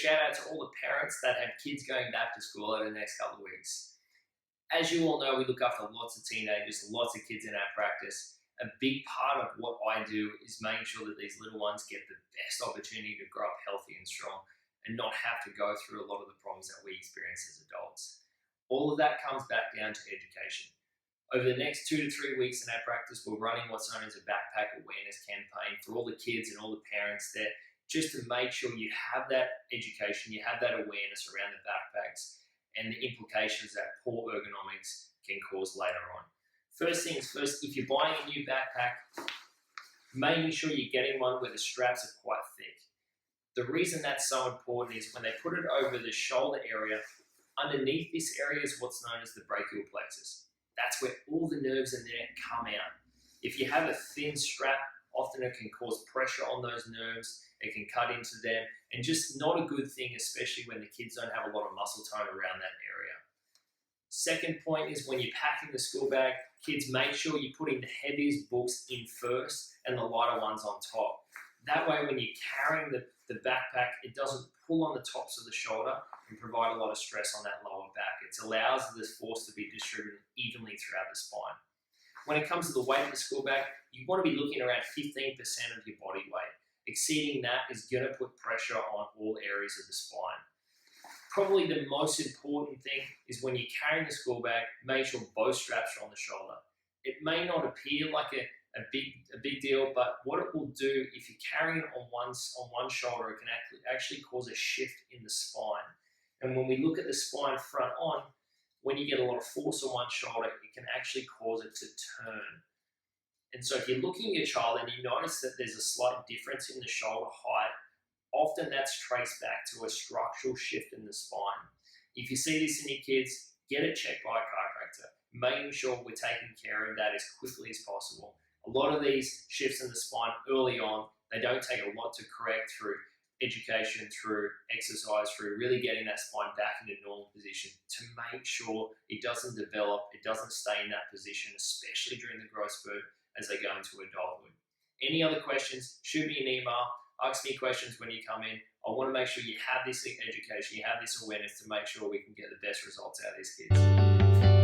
shout out to all the parents that have kids going back to school over the next couple of weeks. As you all know, we look after lots of teenagers, lots of kids in our practice. A big part of what I do is making sure that these little ones get the best opportunity to grow up healthy and strong and not have to go through a lot of the problems that we experience as adults. All of that comes back down to education. Over the next 2 to 3 weeks in our practice, we're running what's known as a backpack awareness campaign for all the kids and all the parents there, just to make sure you have that education, you have that awareness around the backpacks and the implications that poor ergonomics can cause later on. First things first, if you're buying a new backpack, making sure you're getting one where the straps are quite thick. The reason that's so important is when they put it over the shoulder area, underneath this area is what's known as the brachial plexus. That's where all the nerves in there come out. If you have a thin strap, often it can cause pressure on those nerves, it can cut into them, and just not a good thing, especially when the kids don't have a lot of muscle tone around that area. Second point is when you're packing the school bag, kids, make sure you're putting the heaviest books in first and the lighter ones on top. That way, when you're carrying the backpack, it doesn't pull on the tops of the shoulder and provide a lot of stress on that lower back. It allows this force to be distributed evenly throughout the spine. When it comes to the weight of the school bag, you want to be looking around 15% of your body weight. Exceeding that is going to put pressure on all areas of the spine. Probably the most important thing is when you're carrying the school bag, make sure both straps are on the shoulder. It may not appear like a big deal, but what it will do if you're carrying it on one shoulder, it can actually cause a shift in the spine. And when we look at the spine front on, when you get a lot of force on one shoulder, it can actually cause it to turn. And so if you're looking at your child and you notice that there's a slight difference in the shoulder height, often that's traced back to a structural shift in the spine. If you see this in your kids, get it checked by a chiropractor, making sure we're taking care of that as quickly as possible. A lot of these shifts in the spine early on, they don't take a lot to correct through education, through exercise, through really getting that spine back in a normal position to make sure it doesn't develop, it doesn't stay in that position, especially during the growth spurt as they go into adulthood. Any other questions, shoot me an email, ask me questions when you come in. I want to make sure you have this education, you have this awareness to make sure we can get the best results out of these kids.